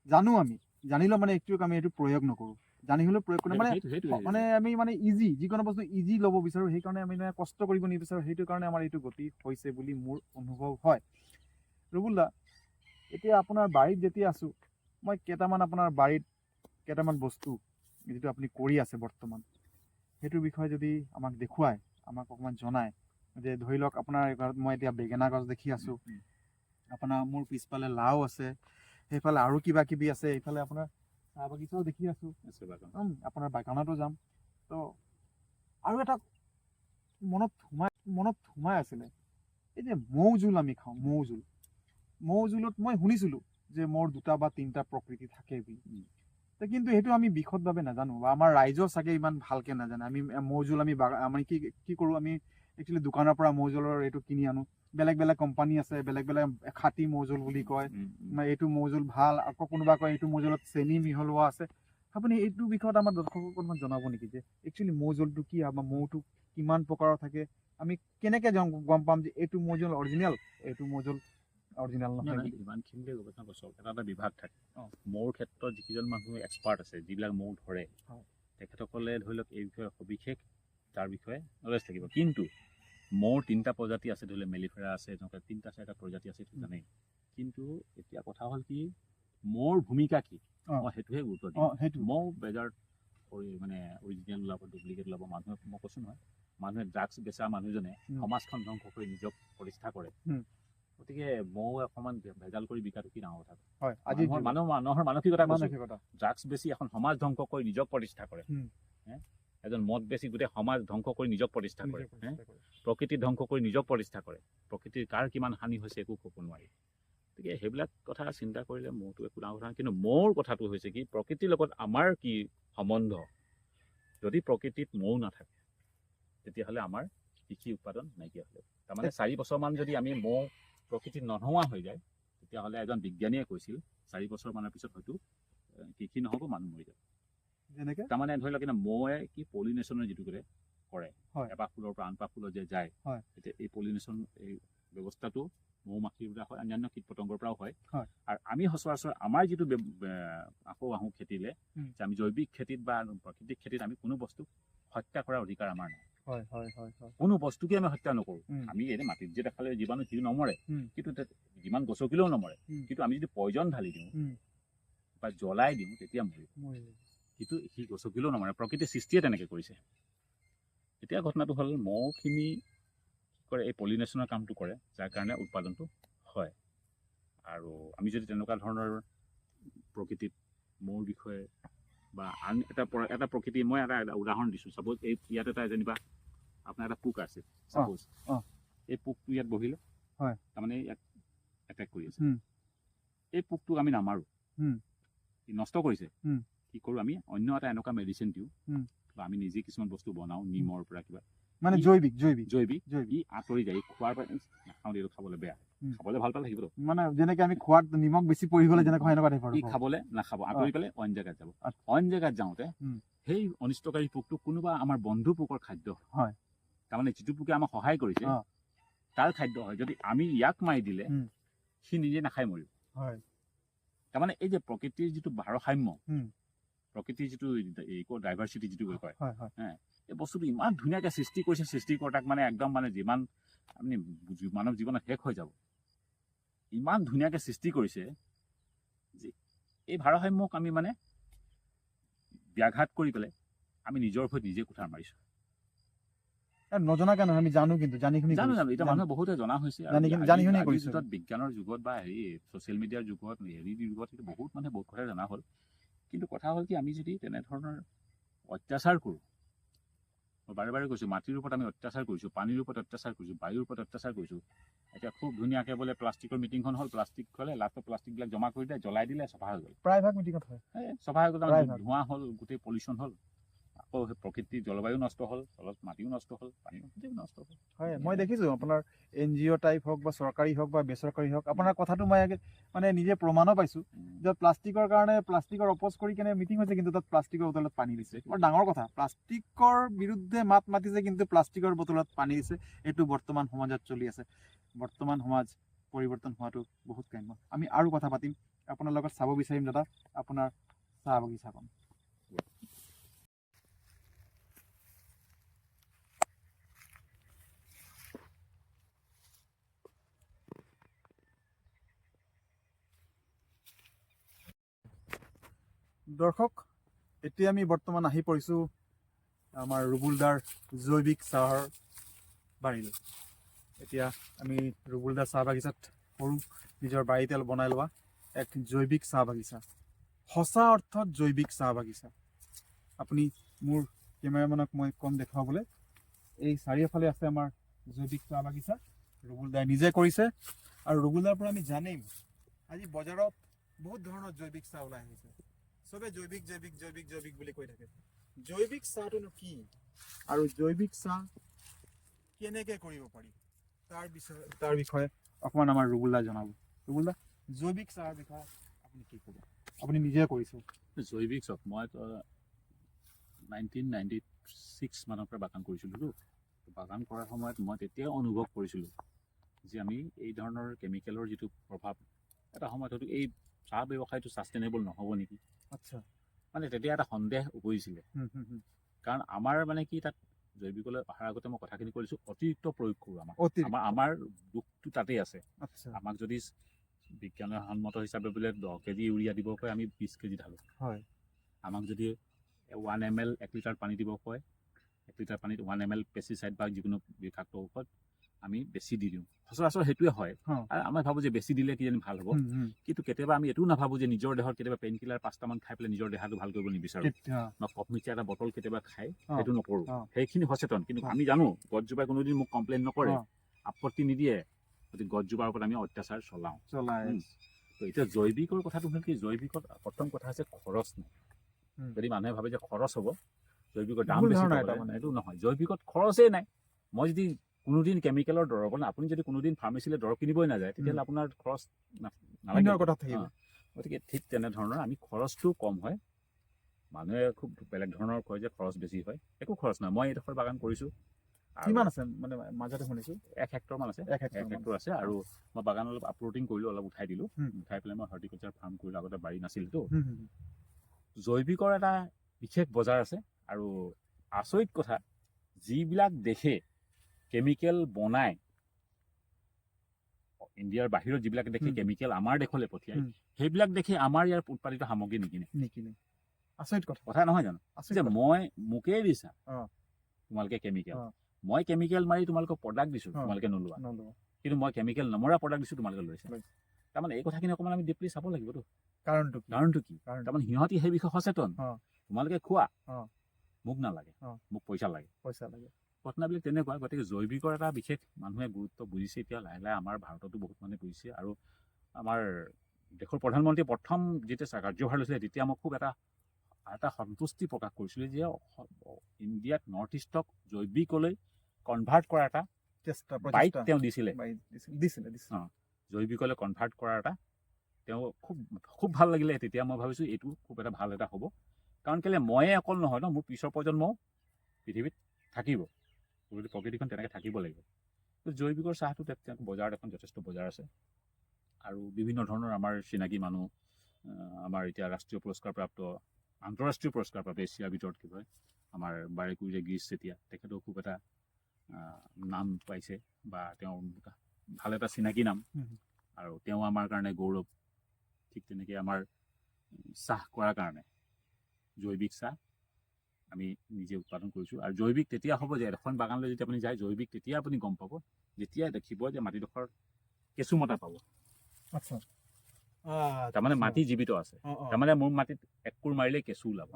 জানো আমি, জানিলেও মানে একটু আমি এইটো প্ৰয়োগ নকৰোঁ। জানি হ'লেও প্ৰয়োগ কৰি মানে সেইটোৱে মানে আমি মানে ইজি যিকোনো বস্তু ইজি ল'ব বিচাৰোঁ, সেইকাৰণে আমি মানে কষ্ট কৰিব নিবিচাৰোঁ, সেইটো কাৰণে আমাৰ এইটো গতি হৈছে বুলি মোৰ অনুভৱ হয়। ৰুবুল দা, এতিয়া আপোনাৰ বাৰীত যেতিয়া আছোঁ, মই কেইটামান আপোনাৰ বাৰীত কেইটামান বস্তু যিটো আপুনি কৰি আছে বৰ্তমান, সেইটোৰ বিষয়ে যদি আমাক দেখুৱায়, আমাক অকণমান জনায়, যে ধৰি লওক আপোনাৰ ঘৰত মই এতিয়া বেঙেনা গছ দেখি আছোঁ, আপোনাৰ মোৰ পিছফালে লাও আছে, সেইফালে আৰু কিবা কিবি আছে, এইফালে আপোনাৰ চাহ বাগিচাও দেখি আছোঁ, আপোনাৰ বাগানতো যাম। তো আৰু এটা মনত সোমাই আছিলে, এই যে মৌ জোল আমি খাওঁ, মৌ জোলত মই শুনিছিলোঁ যে মোৰ 2টা বা 3টা প্ৰকৃতি থাকে বুলি, কিন্তু সেইটো আমি বিশদভাৱে নাজানো, বা আমাৰ ৰাইজৰ চাগে ইমান ভালকে নাজানে। আমি মৌ জোল আমি কি কৰোঁ, আমি একচুৱেলি দোকানৰ পৰা মৌ জোলৰ এইটো কিনি আনো, বেলেগ বেলেগ কোম্পানী আছে, বেলেগ বেলেগ খাটি মৌ জোল বুলি কয়, এইটো মৌ জোল ভাল, আকৌ কোনোবা কয় এইটো মৌ জোলত চেনি মিহলোৱা আছে। আপুনি এইটো বিষয়ত আমাৰ দৰ্শকক অকণমান জনাব নেকি, যে একচুৱেলি মৌ জোলটো কি, আমাৰ মৌটো কিমান প্ৰকাৰৰ থাকে, আমি কেনেকৈ গম পাম যে এইটো মৌ জোল অৰিজিনেল, এইটো মৌ জোল অৰিজিনেল নহয় বুলি? ইমানখিনিতে গৱেষণা কৰিছোঁ, এটা বিভাগ থাকে। মৌৰ ক্ষেত্ৰত যিকেইজন মানুহ এক্সপাৰ্ট আছে, যিবিলাক মৌ ধৰে, তেখেতসকলে ধৰি লওক এই বিষয়ে সবিশেষ তাৰ বিষয়ে নলেজ থাকিব। কিন্তু মৌৰ 3টা প্ৰজাতি আছে, ধৰি লওক মেলিফেৰা আছে, এনেকুৱা 3টা-4টা প্ৰজাতি আছে, সেইটো জানেই। কিন্তু এতিয়া কথা হ'ল কি, মৌৰ ভূমিকা কি, মই সেইটোহে গুৰুত্ব দিওঁ। মৌ বেজাৰ মানে অৰিজিনেল ওলাব, ডুপ্লিকেট ওলাব, মানুহে, মই কৈছোঁ নহয়, মানুহে ড্ৰাগছ বেচা মানুহজনে সমাজখন ধ্বংস কৰি নিজক প্ৰতিষ্ঠা কৰে। গতিকে মৌ অকণমান ভেজাল কৰি বিকাটো কি ডাঙৰ কথা? মানুহৰ মানসিকতা, ড্ৰাগছ বেছি এখন সমাজ ধ্বংস কৰি নিজক প্ৰতিষ্ঠা কৰে। এজন মদ বেছি গোটেই সমাজ ধ্বংস কৰি নিজক প্ৰতিষ্ঠা কৰে, প্ৰকৃতি ধ্বংস কৰি নিজক প্ৰতিষ্ঠা কৰে। প্ৰকৃতিৰ কাৰ কিমান হানি হৈছে একো ক'ব নোৱাৰি। গতিকে সেইবিলাক কথা চিন্তা কৰিলে মৌটো একো ডাঙৰ কথা। কিন্তু মৌৰ কথাটো হৈছে কি, প্ৰকৃতিৰ লগত আমাৰ কি সম্বন্ধ? যদি প্ৰকৃতিত মৌ নাথাকে, তেতিয়াহ'লে আমাৰ কৃষি উৎপাদন নাইকিয়া হৈ যাব। তাৰমানে 4 বছৰমান যদি আমি মৌ প্ৰকৃতিত নোহোৱা হৈ যায়, তেতিয়াহ'লে এজন বিজ্ঞানীয়ে কৈছিল 4 বছৰমানৰ পিছত হয়তো কৃষি নহ'ব, মানুহ মৰি যাব। যেনেকৈ তাৰমানে ধৰি লওক, মৌৱে কি পলিনেশ্যনৰ যিটো কৰে, এপাহ ফুলৰ পৰা আনপাহ ফুলত যে যায়, এতিয়া এই পলিনেশ্যন এই ব্যৱস্থাটো মৌ মাখিৰ পৰা হয়, অন্যান্য কীট পতংগৰ পৰাও হয়। আৰু আমি সচৰাচৰ আমাৰ যিটো আকৌ আহোঁ খেতিলে, যে আমি জৈৱিক খেতিত বা প্ৰাকৃতিক খেতিত আমি কোনো বস্তু হত্যা কৰাৰ অধিকাৰ আমাৰ নাই। কোনো বস্তুকে আমি হত্যা নকৰোঁ। আমি এনে মাটিত যে দেখালে জীৱাণু সিও নমৰে, কিন্তু যিমান গছকিলেও নমৰে। কিন্তু আমি যদি পয়জন ঢালি দিওঁ বা জ্বলাই দিওঁ, তেতিয়া মৰিব। কিন্তু সি গছকিলেও নমৰে, প্ৰকৃতিৰ সৃষ্টিয়ে তেনেকৈ কৰিছে। এতিয়া ঘটনাটো হ'ল, মৌখিনি কি কৰে, এই পলিনেশ্যনৰ কামটো কৰে, যাৰ কাৰণে উৎপাদনটো হয়। আৰু আমি যদি তেনেকুৱা ধৰণৰ প্ৰকৃতিত মৌৰ বিষয়ে বা আন এটা প্ৰকৃতি, মই এটা উদাহৰণ দিছোঁ। চাপ'জ ইয়াত এটা যেনিবা আপোনাৰ এটা পোক আছে, চাপ'জ এই পোকটো ইয়াত বহিলে, তাৰমানে ইয়াত এটেক কৰি আছে। এই পোকটোক আমি নামাৰোঁ, সি নষ্ট কৰিছে, কি কৰোঁ আমি, অন্য এটা এনেকুৱা মেডিচিন দিওঁ, বা আমি নিজে কিছুমান বস্তু বনাওঁ, নিমৰ পৰা কিবা, মানে জৈৱিক ই আঁতৰি যায়। খোৱাৰ পৰা নাখাওঁ, এইটো খাবলৈ বেয়া, খাবলৈ ভাল পালে থাকিব, মানে যেনেকৈ আমি খোৱাত নিমখ বেছি পৰি গ'লে যেনেকুৱা এনেকুৱা টাইপৰ, ই খাবলৈ নাখাব, আঁতৰি পেলাই অইন জেগাত যাব। অইন জেগাত যাওঁতে সেই অনিষ্টকাৰী পোকটো কোনোবা আমাৰ বন্ধু পোকৰ খাদ্য হয়। তাৰমানে যিটো পোকে আমাক সহায় কৰিছে, তাৰ খাদ্য হয়। যদি আমি ইয়াক মাৰি দিলে, সি নিজে নাখাই মৰিব। তাৰমানে এই যে প্ৰকৃতিৰ যিটো ভাৰসাম্য, প্ৰকৃতিৰ যিটো ডাইভাৰ্চিটি যিটো কয়, এই বস্তুটো ইমান ধুনীয়াকৈ সৃষ্টি কৰিছে, সৃষ্টিকৰ্তাক মানে একদম মানে যিমান আপুনি মানৱ জীৱনত শেষ হৈ যাব, ইমান ধুনীয়াকৈ সৃষ্টি কৰিছে যে এই ভাৰসাম্যক আমি মানে ব্যাঘাত কৰি পেলাই আমি নিজৰ ভৰিত নিজে কুঠাৰ মাৰিছোঁ। নজনাকৈ নহয়, আমি জানো, কিন্তু জানো। এতিয়া মানুহে বহুতে জনা হৈছে, বিজ্ঞানৰ যুগত বা ছ'চিয়েল মিডিয়াৰ যুগত, যুগত বহুত মানুহে বহুত কথা জনা হ'ল। কিন্তু কথা হ'ল কি, আমি যদি তেনেধৰণৰ অত্যাচাৰ কৰোঁ, মই বাৰে বাৰে কৈছোঁ, মাটিৰ ওপৰত আমি অত্যাচাৰ কৰিছোঁ, পানীৰ ওপৰত অত্যাচাৰ কৰিছোঁ, বায়ুৰ ওপৰত অত্যাচাৰ কৰিছোঁ। এতিয়া খুব ধুনীয়াকৈ বোলে প্লাষ্টিকৰ মিটিংখন হ'ল, প্লাষ্টিক হ'লে লাষ্টত প্লাষ্টিকবিলাক জমা কৰি দিলে, জ্বলাই দিলে, চফা হৈ গ'ল। প্ৰায়ভাগ মিটিঙত হয়, চফা হৈ গ'ল, ধোঁৱা হ'ল, গোটেই পলিউশ্যন হ'ল। আকৌ সেই প্ৰকৃতিৰ জলবায়ু নষ্ট হ'ল, তলত মাটিও নষ্ট হ'ল, পানীও নষ্ট হ'ল। হয়, মই দেখিছোঁ আপোনাৰ NGO টাইপ হওক বা চৰকাৰী হওক বা বেচৰকাৰী হওক, আপোনাৰ কথাটো মই মানে নিজে প্ৰমাণো পাইছোঁ, যে প্লাষ্টিকৰ কাৰণে প্লাষ্টিকৰ অপ'জ কৰি কেনে মিটিং হৈছে, কিন্তু তাত প্লাষ্টিকৰ বটলত পানী দিছে। বৰ ডাঙৰ কথা, প্লাষ্টিকৰ বিৰুদ্ধে মাত মাতিছে, কিন্তু প্লাষ্টিকৰ বটলত পানী দিছে। এইটো বৰ্তমান সমাজত চলি আছে। বৰ্তমান সমাজ পৰিৱৰ্তন হোৱাটো বহুত কাম্য। আমি আৰু কথা পাতিম, আপোনাৰ লগত চাব বিচাৰিম দাদা আপোনাৰ চাহ বাগিচাখন। দৰ্শক, এতিয়া আমি বৰ্তমান আহি পৰিছোঁ আমাৰ ৰুবুলদাৰ জৈৱিক চাহৰ বাৰীলৈ। এতিয়া আমি ৰুবুলদাৰ চাহ বাগিচাত সৰু নিজৰ বাৰীতে বনাই লোৱা এক জৈৱিক চাহ বাগিচা, সঁচা অৰ্থত জৈৱিক চাহ বাগিচা। আপুনি মোৰ কেমেৰামেনক মই কম দেখুৱাবলৈ, এই চাৰিওফালে আছে আমাৰ জৈৱিক চাহ বাগিচা, ৰুবুলদাই নিজে কৰিছে। আৰু ৰুবুলদাৰ পৰা আমি জানিম আজি বজাৰত বহুত ধৰণৰ জৈৱিক চাহ ওলাই আহিছে, চবে জৈৱিক জৈৱিক জৈৱিক জৈৱিক বুলি কৈ থাকে। জৈৱিক চাহটোনো কি আৰু জৈৱিক চাহ কেনেকৈ কৰিব পাৰি তাৰ বিষয়ে অকণমান আমাৰ ৰুবুলদাই জনাব। ৰুবুলদা, জৈৱিক চাহৰ বিষয়ে আপুনি কি ক'ব? আপুনি নিজে কৰিছে। জৈৱিক চাহ মই 1996 মানৰ পৰা বাগান কৰিছিলোঁতো। বাগান কৰাৰ সময়ত মই তেতিয়াই অনুভৱ কৰিছিলোঁ যে আমি এই ধৰণৰ কেমিকেলৰ যিটো প্ৰভাৱ, এটা সময়ত হয়তো এই চাহ ব্যৱসায়টো ছাষ্টেইনেবল নহ'ব নেকি। আচ্ছা। মানে তেতিয়া এটা সন্দেহ উপজিছিলে। কাৰণ আমাৰ মানে কি, তাত জৈৱিকলৈ অহাৰ আগতে মই কথাখিনি কৰিছোঁ, অতিৰিক্ত প্ৰয়োগ কৰোঁ। আমাৰ দুখটো তাতেই আছে। আমাক যদি বিজ্ঞানৰ সন্মত হিচাপে বোলে 10 কেজি ইউৰিয়া দিব কয়, আমি 20 কেজি ঢালোঁ। হয়। আমাক যদি 1 ml 1 লিটাৰ পানী দিব কয়, 1 লিটাৰ পানীত 1 ml পেষ্টিচাইড বা যিকোনো বিষাক্ত ঔষধ আমি বেছি দি দিওঁ। সচৰাচৰ সেইটোৱে হয়। আৰু আমি ভাবোঁ যে বেছি দিলে কিজানি ভাল হ'ব। কিন্তু কেতিয়াবা আমি এইটোও নাভাবোঁ যে নিজৰ দেহত কেতিয়াবা পেইন কিলাৰ 5টামান খাই পেলাই নিজৰ দেহাটো ভাল কৰিব নিবিচাৰোঁ। বা কফ মিক্সাৰ এটা বটল কেতিয়াবা খাই সেইটো নকৰোঁ। সেইখিনি সচেতন। কিন্তু আমি জানো গছজোপাই কোনোদিন মোক কমপ্লেইন নকৰে, আপত্তি নিদিয়ে, গতিকে গছজোপাৰ ওপৰত আমি অত্যাচাৰ চলাওঁ। তো এতিয়া জৈৱিকৰ কথাটো হ'ল কি, জৈৱিকত প্ৰথম কথা হৈছে খৰচ নাই। যদি মানুহে ভাবে যে খৰচ হ'ব, জৈৱিকৰ দাম বেছি পাব, এইটো নহয়। জৈৱিকত খৰচেই নাই। মই যদি কোনোদিন কেমিকেলৰ দৰৱ, আপুনি যদি কোনোদিন ফাৰ্মাচীলৈ দৰৱ কিনিবই নাযায়, তেতিয়াহ'লে আপোনাৰ খৰচ নালাগে। গতিকে ঠিক তেনেধৰণৰ আমি খৰচটো কম হয়। মানুহে খুব বেলেগ ধৰণৰ কয় যে খৰচ বেছি হয়, একো খৰচ নাই। মই এইডোখৰ বাগান কৰিছোঁ। কিমান আছে মানে মাজতে শুনিছোঁ 1 হেক্টৰমান আছে। 1 হেক্টৰ আছে। আৰু মই বাগান অলপ আপলোডিং কৰিলোঁ, অলপ উঠাই দিলোঁ। উঠাই পেলাই মই হৰ্টিকালচাৰ ফাৰ্ম কৰিলোঁ। আগতে বাৰী নাছিলতো। জৈৱিকৰ এটা বিশেষ বজাৰ আছে। আৰু আচৰিত কথা, যিবিলাক দেশে কেমিকেল বনায়, ইণ্ডিয়াৰ বাহিৰত যিবিলাক দেশে কেমিকেল আমাৰ দেশলৈ পঠিয়ায়, সেইবিলাক দেশে আমাৰ ইয়াৰ উৎপাদিত সামগ্ৰী নিকিনে। আচৰিত কথা নহয় জানো? যে মোকেই দিছা তোমালোকে কেমিকেল, মই কেমিকেল মাৰি তোমালোকক প্ৰডাক্ট দিছোঁ, তোমালোকে নোলোৱা। কিন্তু মই কেমিকেল নমৰা প্ৰডাক্ট দিছোঁ, তোমালোকে লৈছা। তাৰমানে এই কথাখিনি অকণমান আমি ডিপলি চাব লাগিবতো। কাৰণটো কি? তাৰমানে সিহঁতি সেই বিষয়ে সচেতন। তোমালোকে খোৱা, মোক নালাগে, মোক পইচা লাগে। ঘটনাবিলাক তেনেকুৱা। গতিকে জৈৱিকৰ এটা বিশেষ মানুহে গুৰুত্ব বুজিছে। এতিয়া লাহে লাহে আমাৰ ভাৰততো বহুত মানুহে বুজিছে। আৰু আমাৰ দেশৰ প্ৰধানমন্ত্ৰীয়ে প্ৰথম যেতিয়া কাৰ্যভাৰ লৈছিলে, তেতিয়া মই খুব এটা সন্তুষ্টি প্ৰকাশ কৰিছিলোঁ যে ইণ্ডিয়াত নৰ্থ ইষ্টক জৈৱিকলৈ কনভাৰ্ট কৰা এটা বাইট তেওঁ দিছিলে। জৈৱিকলৈ কনভাৰ্ট কৰাৰ এটা তেওঁ খুব ভাল লাগিলে। তেতিয়া মই ভাবিছোঁ এইটো খুব এটা ভাল এটা হ'ব। কাৰণ কেলৈ ময়ে অকল নহয় ন, মোৰ পিছৰ প্ৰজন্মও পৃথিৱীত থাকিব। গতিকে প্ৰকৃতিখন তেনেকৈ থাকিব লাগিব। জৈৱিকৰ চাহটো বজাৰত এখন যথেষ্ট বজাৰ আছে। আৰু বিভিন্ন ধৰণৰ আমাৰ চিনাকি মানুহ, আমাৰ এতিয়া ৰাষ্ট্ৰীয় পুৰস্কাৰপ্ৰাপ্ত, আন্তঃৰাষ্ট্ৰীয় পুৰস্কাৰপ্ৰাপ্ত, এছিয়াৰ ভিতৰত কি হয় আমাৰ বাৰেকুৰিৰে গিৰিশ চেতিয়া, তেখেতেও খুব এটা নাম পাইছে বা তেওঁ ভাল এটা চিনাকি নাম। আৰু তেওঁ আমাৰ কাৰণে গৌৰৱ। ঠিক তেনেকৈ আমাৰ চাহ কৰাৰ কাৰণে জৈৱিক চাহ আমি নিজে উৎপাদন কৰিছোঁ। আৰু জৈৱিক তেতিয়া হ'ব যে এখন বাগানলৈ যেতিয়া আপুনি যায়, জৈৱিক তেতিয়া আপুনি গম পাব যেতিয়া দেখিব যে মাটিডোখৰ কেঁচুমতা পাব। তাৰমানে মাটি জীৱিত আছে। তাৰমানে মোৰ মাটিত 1 কোৰ মাৰিলে কেঁচু ওলাব।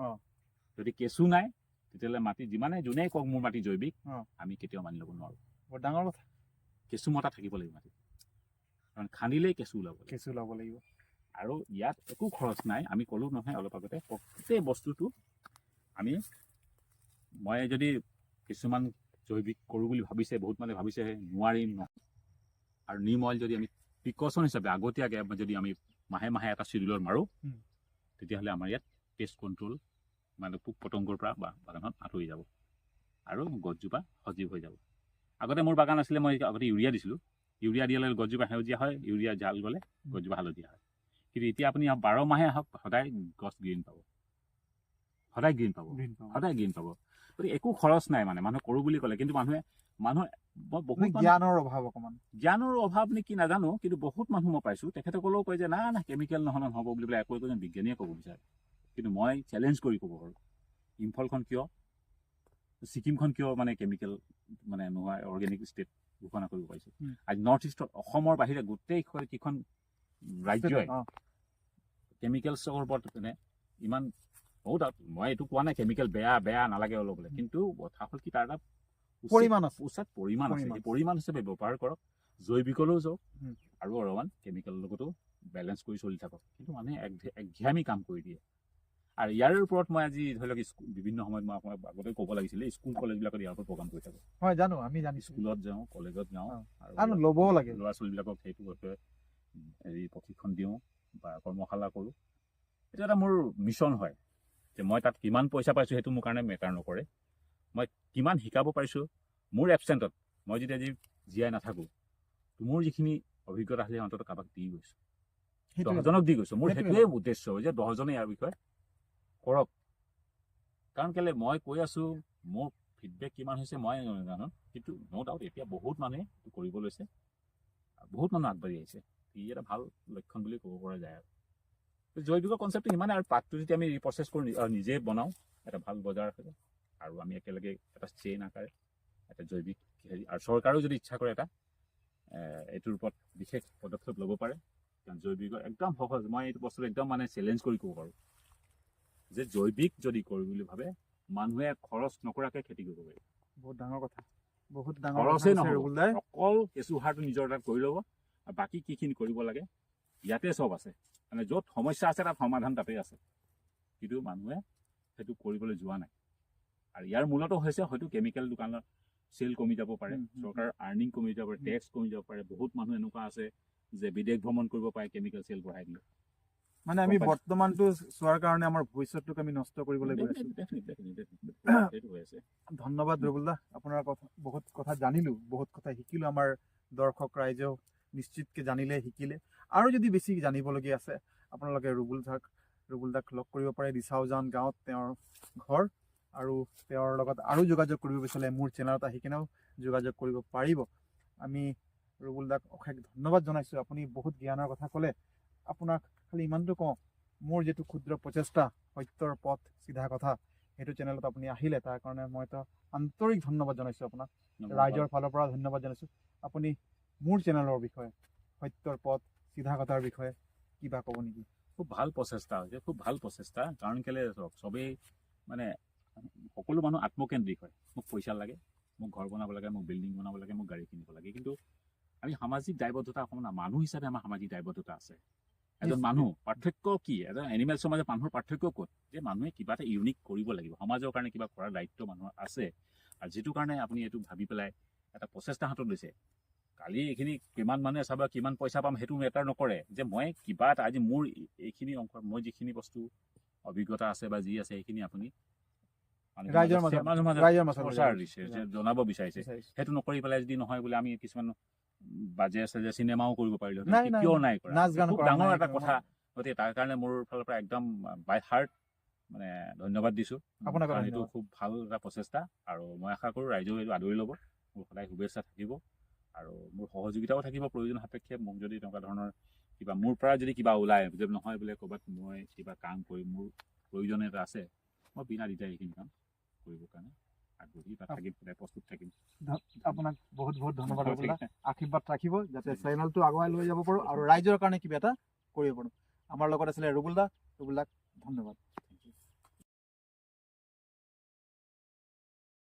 যদি কেঁচু নাই, তেতিয়াহ'লে মাটি যোনেই কওক মোৰ মাটি জৈৱিক, আমি কেতিয়াও মানি ল'ব নোৱাৰোঁ। বৰ ডাঙৰ কথা। কেঁচুমতা থাকিব লাগিব মাটিত, কাৰণ খান্দিলেই কেঁচু ওলাব লাগিব। আৰু ইয়াত একো খৰচ নাই। আমি ক'লোঁ নহয় অলপ আগতে, গোটেই বস্তুটো মই যদি কিছুমান জৈৱিক কৰোঁ বুলি ভাবিছে, বহুত মানুহে ভাবিছে নোৱাৰিম ন। আৰু নিম অইল যদি আমি প্ৰিকশ্যন হিচাপে আগতীয়াকৈ যদি আমি মাহে মাহে এটা চিডিউলত মাৰোঁ, তেতিয়াহ'লে আমাৰ ইয়াত পেষ্ট কণ্ট্ৰল, মানে পোক পতংগৰ পৰা বাগানখন আঁতৰি যাব আৰু গছজোপা সজীৱ হৈ যাব। আগতে মোৰ বাগান আছিলে, মই আগতে ইউৰিয়া দিছিলোঁ। ইউৰিয়া দিয়ালে গছজোপা সেউজীয়া হয়, ইউৰিয়া জাল গ'লে গছজোপা হালধীয়া হয়। কিন্তু এতিয়া আপুনি 12 মাহে আহক, সদায় গছ গ্ৰীণ পাব, সদায় গ্ৰীণ পাব। গতিকে একো খৰচ নাই। মানে মানুহে কৰোঁ বুলি ক'লে, কিন্তু মানুহে বহুত জ্ঞানৰ অভাৱ নে কি নাজানো, কিন্তু বহুত মানুহ মই পাইছোঁ তেখেতসকলেও কয় যে না কেমিকেল নহ'লে নহ'ব বুলি পেলাই একো একোজন বিজ্ঞানীয়ে ক'ব বিচাৰে। কিন্তু মই চেলেঞ্জ কৰি ক'ব পাৰোঁ ইম্ফলখন কিয়, ছিকিমখন কিয় মানে কেমিকেল মানে নোহোৱা অৰ্গেনিক ষ্টেট ঘোষণা কৰিব পাৰিছে। আজি নৰ্থ ইষ্টত অসমৰ বাহিৰে গোটেই কেইখন ৰাজ্যই কেমিকেলছৰ ওপৰত মানে ইমান বহুত, মই এইটো কোৱা নাই কেমিকেল বেয়া নালাগে অলপলে, কিন্তু কথা হ'ল কি তাৰ এটা পৰিমাণ আছে। উচিত পৰিমাণ আছে, সেই পৰিমাণ হিচাপে ব্যৱহাৰ কৰক, জৈৱিকলৈও যাওক আৰু অলপমান কেমিকেলৰ লগতো বেলেঞ্চ কৰি চলি থাকক। কিন্তু মানুহে একঘেয়ামী কাম কৰি দিয়ে। আৰু ইয়াৰ ওপৰত মই আজি ধৰি লওক বিভিন্ন সময়ত মই আপোনাক আগতে ক'ব লাগিছিলে, স্কুল কলেজবিলাকত ইয়াৰ ওপৰত প্ৰগ্ৰাম কৰি থাকোঁ। হয় জানো, আমি জানিছোঁ। স্কুলত যাওঁ, কলেজত যাওঁ, আৰু ল'বও লাগে। ল'ৰা ছোৱালীবিলাকক সেইটো বিষয়ে প্ৰশিক্ষণ দিওঁ বা কৰ্মশালা কৰোঁ। এইটো এটা মোৰ মিছন হয় যে মই তাত কিমান পইচা পাইছোঁ সেইটো মোৰ কাৰণে মেটাৰ নকৰে। মই কিমান শিকাব পাৰিছোঁ মোৰ এবচেণ্টত, মই যদি আজি জীয়াই নাথাকোঁ, মোৰ যিখিনি অভিজ্ঞতা আছে অন্তত কাৰোবাক দি গৈছোঁ, 10জনক দি গৈছোঁ। মোৰ সেইটোৱে উদ্দেশ্য যে 10জনে ইয়াৰ বিষয়ে কৰক। কাৰণ কেলে মই কৈ আছোঁ, মোৰ ফিডবেক কিমান হৈছে মই নাজানো, কিন্তু ন' ডাউট এতিয়া বহুত মানুহে কৰিব লৈছে, বহুত মানুহ আগবাঢ়ি আহিছে। ই এটা ভাল লক্ষণ বুলি ক'ব পৰা যায়। আৰু জৈৱিকৰ কনচেপ্টটো ইমানে, আৰু পাতটো যদি আমি ৰিপ্ৰচেছ কৰি নিজে বনাওঁ, এটা ভাল বজাৰ আছে, আৰু আমি একেলগে এটা চেইন আকাৰে এটা জৈৱিক হেৰি, আৰু চৰকাৰেও যদি ইচ্ছা কৰে এটা এইটোৰ ওপৰত বিশেষ পদক্ষেপ ল'ব পাৰে। কাৰণ জৈৱিকৰ একদম সহজ, মই এইটো বস্তুটো একদম মানে চেলেঞ্জ কৰি ক'ব পাৰোঁ যে জৈৱিক যদি কৰোঁ বুলি ভাবে, মানুহে খৰচ নকৰাকৈ খেতি কৰিব পাৰি। বহুত ডাঙৰ কথা, বহুত ডাঙৰ খৰচেই নহ'ব, অকল কেঁচু সাৰটো নিজৰ তাত কৰি ল'ব, আৰু বাকী কিখিনি কৰিব লাগে ইয়াতে চব আছে। মানে য'ত সমস্যা আছে তাত সমাধান তাতে আছে, কিন্তু মানুহে সেইটো কৰিবলৈ যোৱা নাই। আৰু ইয়াৰ মূলতো হৈছে হয়তো কেমিকেল দোকানৰ চেল কমি যাব পাৰে, চৰকাৰৰ আৰ্নিং কমি যাব পাৰে, টেক্স কমি যাব পাৰে। বহুত মানুহ এনেকুৱা আছে যে বিদেশ ভ্ৰমণ কৰিব পাৰে কেমিকেল চেল বঢ়াই দিলে। মানে আমি বৰ্তমানটো চোৱাৰ কাৰণে আমাৰ ভৱিষ্যতটোক আমি নষ্ট কৰিবলৈ গৈ আছোঁ। ধন্যবাদ ৰুবুল দা, আপোনাৰ কথা বহুত কথা জানিলোঁ, বহুত কথা শিকিলোঁ। আমাৰ দৰ্শক ৰাইজেও নিশ্চিতকৈ জানিলে, শিকিলে। আৰু যদি বেছি জানিবলগীয়া আছে, আপোনালোকে ৰুবুল দাক লগ কৰিব পাৰে। দিচাউজান গাঁৱত তেওঁৰ ঘৰ, আৰু তেওঁৰ লগত আৰু যোগাযোগ কৰিব বিচাৰিলে মোৰ চেনেলত আহি কিনেও যোগাযোগ কৰিব পাৰিব। আমি ৰুবুল দাক অশেষ ধন্যবাদ জনাইছোঁ। আপুনি বহুত জ্ঞানৰ কথা ক'লে। আপোনাক খালি ইমানটো কওঁ, মোৰ যিটো ক্ষুদ্ৰ প্ৰচেষ্টা সত্যৰ পথ চিধা কথা, সেইটো চেনেলত আপুনি আহিলে, তাৰ কাৰণে মই এটা আন্তৰিক ধন্যবাদ জনাইছোঁ আপোনাক। ৰাইজৰ ফালৰ পৰা ধন্যবাদ জনাইছোঁ। আপুনি মোৰ চেনেলৰ বিষয়ে, সত্যৰ পথ চিধা কথাৰ বিষয়ে কিবা ক'ব নেকি? খুব ভাল প্ৰচেষ্টা হৈছে, খুব ভাল প্ৰচেষ্টা। কাৰণ কেলে চাওক, চবেই মানে সকলো মানুহ আত্মকেন্দ্ৰিক হয়। মোক পইচা লাগে, মোক ঘৰ বনাব লাগে, মোক বিল্ডিং বনাব লাগে, মোক গাড়ী কিনিব লাগে। কিন্তু আমি সামাজিক দায়বদ্ধতা অকণমান, মানুহ হিচাপে আমাৰ সামাজিক দায়বদ্ধতা আছে। এজন মানুহ পাৰ্থক্য কি, এজন এনিমেলছৰ মাজত মানুহৰ পাৰ্থক্য ক'ত? যে মানুহে কিবা এটা ইউনিক কৰিব লাগিব, সমাজৰ কাৰণে কিবা কৰাৰ দায়িত্ব মানুহৰ আছে। আৰু যিটো কাৰণে আপুনি এইটো ভাবি পেলাই এটা প্ৰচেষ্টা হাতত লৈছে। কালি এইখিনি কিমান মানুহে চাব, কিমান পইচা পাম, সেইটো মেটাৰ নকৰে। যে মই কিবা এটা আজি মোৰ এইখিনি অংশ, মই যিখিনি বস্তু অভিজ্ঞতা আছে বা যি আছে সেইখিনি আপুনি ৰাইজৰ মাজত জনাব বিচাৰিছে। সেইটো নকৰি পেলাই যদি নহয় বোলে আমি কিছুমান বাজে আছে যে চিনেমাও কৰিব পাৰিলো, কিয় নাই কৰা? খুব ডাঙৰ এটা কথা। গতিকে তাৰ কাৰণে মোৰ ফালৰ পৰা একদম বাই হাৰ্ট মানে ধন্যবাদ দিছোঁ। কাৰণ এইটো খুব ভাল এটা প্ৰচেষ্টা, আৰু মই আশা কৰোঁ ৰাইজেও এইটো আদৰি ল'ব। মোৰ সদায় শুভেচ্ছা থাকিব, আৰু মোৰ সহযোগিতাও থাকিব প্ৰয়োজন সাপেক্ষে। মোক যদি তেনেকুৱা ধৰণৰ কিবা মোৰ পৰা যদি কিবা ওলায়, যে নহয় বোলে ক'ৰবাত মই কিবা কাম কৰিম, মোৰ প্ৰয়োজন এটা আছে, মই বিনা দ্বিধাই এইখিনি কাম কৰিবৰ কাৰণে আগ্ৰহী বা থাকিম, সদায় প্ৰস্তুত থাকিম। আপোনাক বহুত বহুত ধন্যবাদ। আশীৰ্বাদ ৰাখিব যাতে চেনেলটো আগুৱাই লৈ যাব পাৰোঁ আৰু ৰাইজৰ কাৰণে কিবা এটা কৰিব পাৰোঁ। আমাৰ লগত আছিলে ৰুবুল দাক ধন্যবাদ।